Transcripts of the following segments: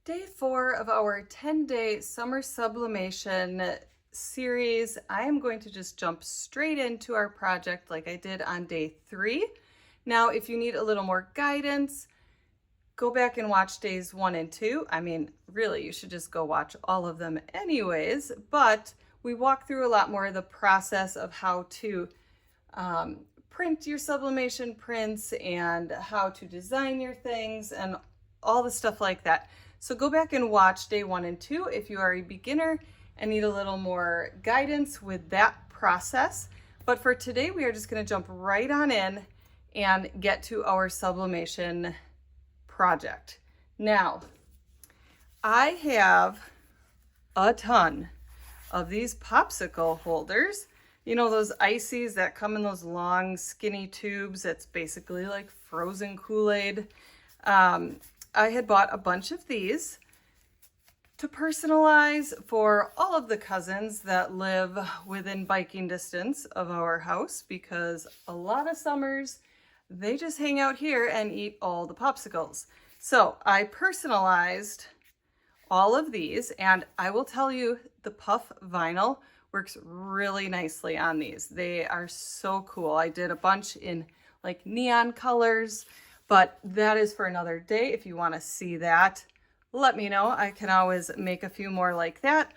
Day 4 of our 10-day summer sublimation series. I am going to just jump straight into our project like I did on day 3. Now, if you need a little more guidance, go back and watch days 1 and 2. I mean, really, you should just go watch all of them anyways, but we walk through a lot more of the process of how to print your sublimation prints and how to design your things and all the stuff like that. So go back and watch day 1 and 2 if you are a beginner and need a little more guidance with that process. But for today, we are just going to jump right on in and get to our sublimation project. Now, I have a ton of these popsicle holders. You know, those ices that come in those long skinny tubes. That's basically like frozen Kool-Aid. I had bought a bunch of these to personalize for all of the cousins that live within biking distance of our house, because a lot of summers they just hang out here and eat all the popsicles. So I personalized all of these, and I will tell you, the puff vinyl works really nicely on these. They are so cool. I did a bunch in like neon colors, but that is for another day. If you want to see that, let me know. I can always make a few more like that.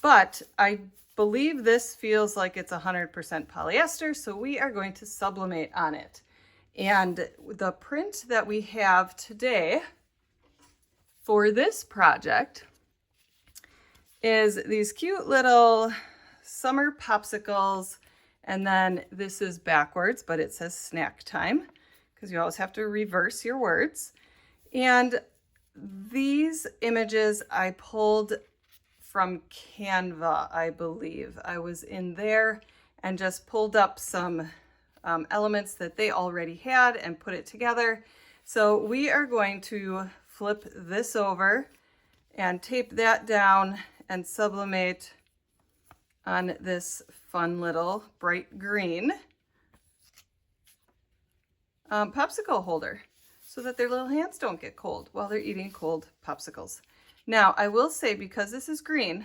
But I believe this feels like it's 100% polyester, so we are going to sublimate on it. And the print that we have today for this project is these cute little summer popsicles. And then this is backwards, but it says snack time, because you always have to reverse your words. And these images I pulled from Canva, I believe. I was in there and just pulled up some elements that they already had and put it together. So we are going to flip this over and tape that down and sublimate on this fun little bright green popsicle holder, so that their little hands don't get cold while they're eating cold popsicles. Now, I will say, because this is green,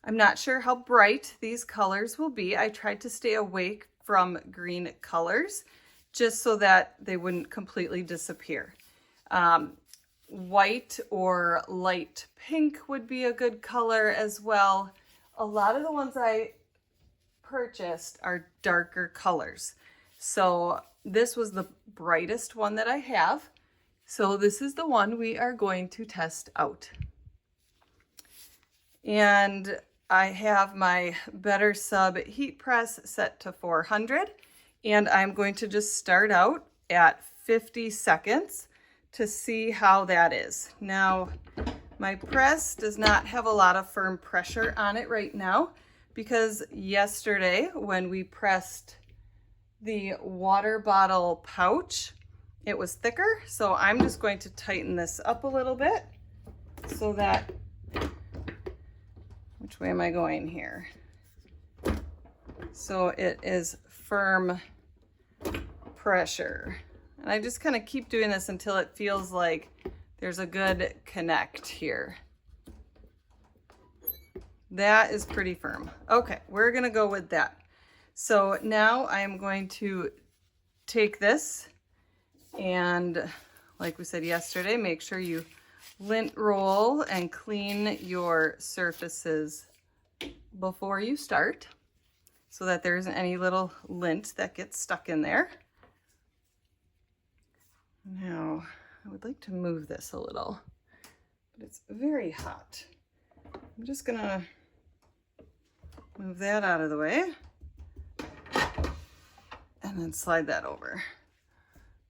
I'm not sure how bright these colors will be. I tried to stay away from green colors just so that they wouldn't completely disappear. White or light pink would be a good color as well. A lot of the ones I purchased are darker colors. So this was the brightest one that I have. So this is the one we are going to test out. And I have my Better Sub heat press set to 400. And I'm going to just start out at 50 seconds to see how that is. Now, my press does not have a lot of firm pressure on it right now, because yesterday when we pressed the water bottle pouch, it was thicker. So I'm just going to tighten this up a little bit so that, which way am I going here? So it is firm pressure. And I just kind of keep doing this until it feels like there's a good connect here. That is pretty firm. Okay, we're gonna go with that. So now I'm going to take this and, like we said yesterday, make sure you lint roll and clean your surfaces before you start, so that there isn't any little lint that gets stuck in there. Now, I would like to move this a little, but it's very hot. I'm just gonna move that out of the way and then slide that over.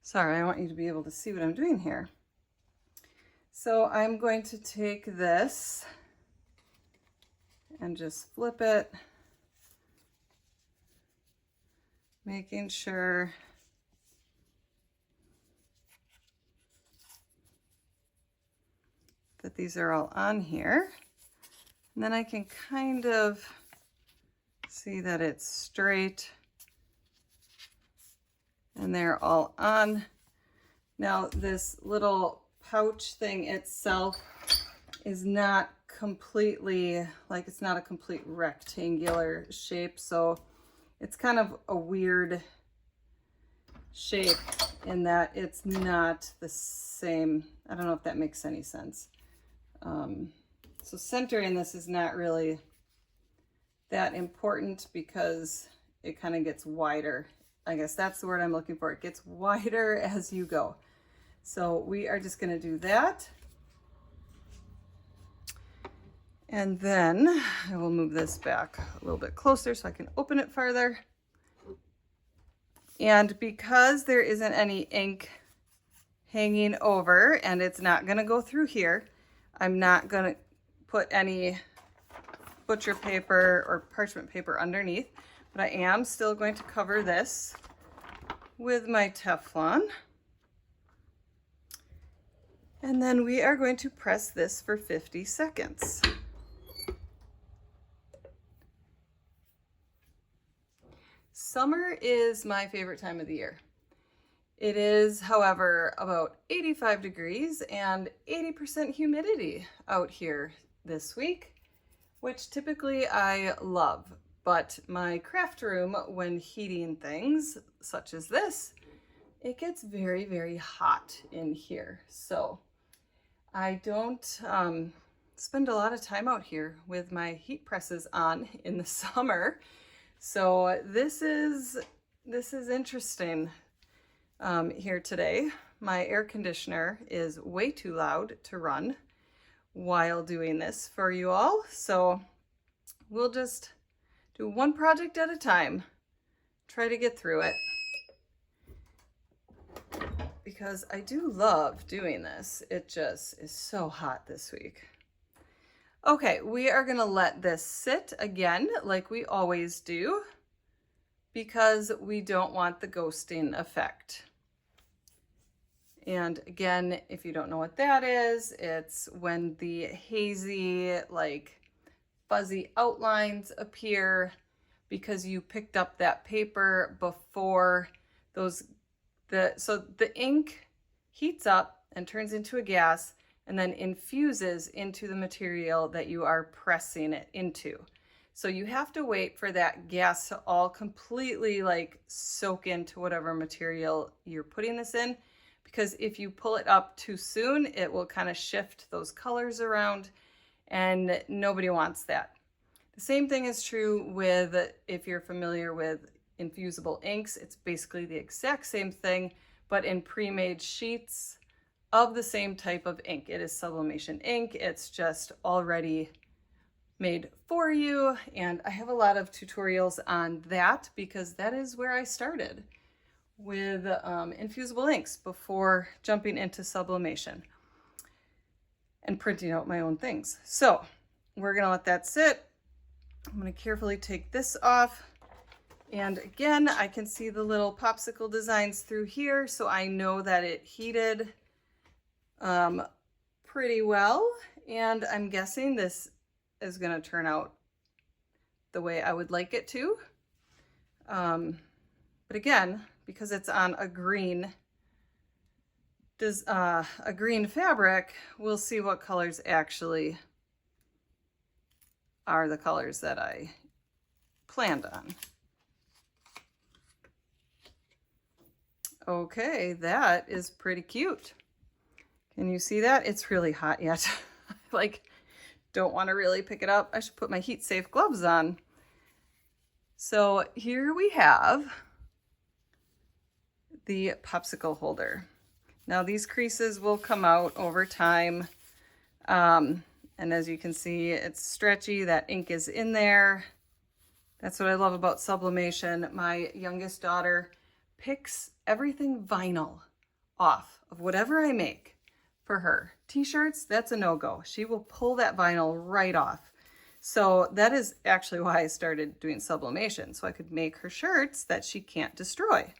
Sorry, I want you to be able to see what I'm doing here. So I'm going to take this and just flip it, making sure that these are all on here. And then I can kind of see that it's straight and they're all on. Now, this little pouch thing itself is not completely, like it's not a complete rectangular shape. So it's kind of a weird shape in that it's not the same. I don't know if that makes any sense. So centering this is not really that important because it kind of gets wider. I guess that's the word I'm looking for. It gets wider as you go. So we are just going to do that. And then I will move this back a little bit closer so I can open it farther. And because there isn't any ink hanging over and it's not going to go through here, I'm not going to put any butcher paper or parchment paper underneath, but I am still going to cover this with my Teflon. And then we are going to press this for 50 seconds. Summer is my favorite time of the year. It is, however, about 85 degrees and 80% humidity out here this week, which typically I love. But my craft room, when heating things such as this, it gets very, very hot in here. So I don't spend a lot of time out here with my heat presses on in the summer. So this is interesting here today. My air conditioner is way too loud to run while doing this for you all. So we'll just do one project at a time, try to get through it, because I do love doing this. It just is so hot this week. Okay, we are gonna let this sit again like we always do because we don't want the ghosting effect. And again, if you don't know what that is, it's when the hazy, like fuzzy outlines appear because you picked up that paper before so the ink heats up and turns into a gas and then infuses into the material that you are pressing it into. So you have to wait for that gas to all completely like soak into whatever material you're putting this in, because if you pull it up too soon, it will kind of shift those colors around and nobody wants that. The same thing is true with, if you're familiar with infusible inks, it's basically the exact same thing, but in pre-made sheets of the same type of ink. It is sublimation ink. It's just already made for you. And I have a lot of tutorials on that because that is where I started with infusible inks before jumping into sublimation and printing out my own things. So we're gonna let that sit. I'm gonna carefully take this off. And again, I can see the little popsicle designs through here, so I know that it heated pretty well. And I'm guessing this is gonna turn out the way I would like it to. But again, because it's on a green fabric, we'll see what colors actually are the colors that I planned on. Okay, that is pretty cute. Can you see that? It's really hot yet. Like, don't want to really pick it up. I should put my heat safe gloves on. So here we have the popsicle holder. Now these creases will come out over time. And as you can see, it's stretchy. That ink is in there. That's what I love about sublimation. My youngest daughter picks everything vinyl off of whatever I make for her. T-shirts, that's a no-go. She will pull that vinyl right off. So that is actually why I started doing sublimation, so I could make her shirts that she can't destroy.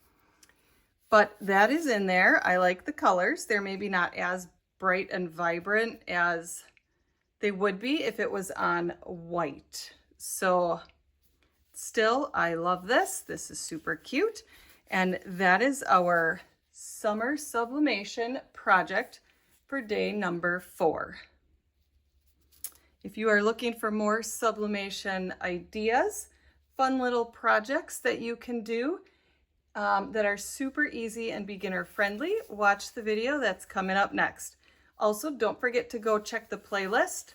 But that is in there. I like the colors. They're maybe not as bright and vibrant as they would be if it was on white. So still, I love this. This is super cute. And that is our summer sublimation project for day number 4. If you are looking for more sublimation ideas, fun little projects that you can do that are super easy and beginner friendly, watch the video that's coming up next. Also, don't forget to go check the playlist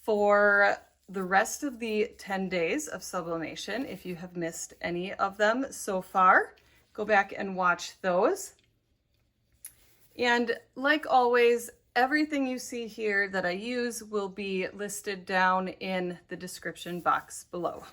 for the rest of the 10 days of sublimation. If you have missed any of them so far, go back and watch those. And like always, everything you see here that I use will be listed down in the description box below.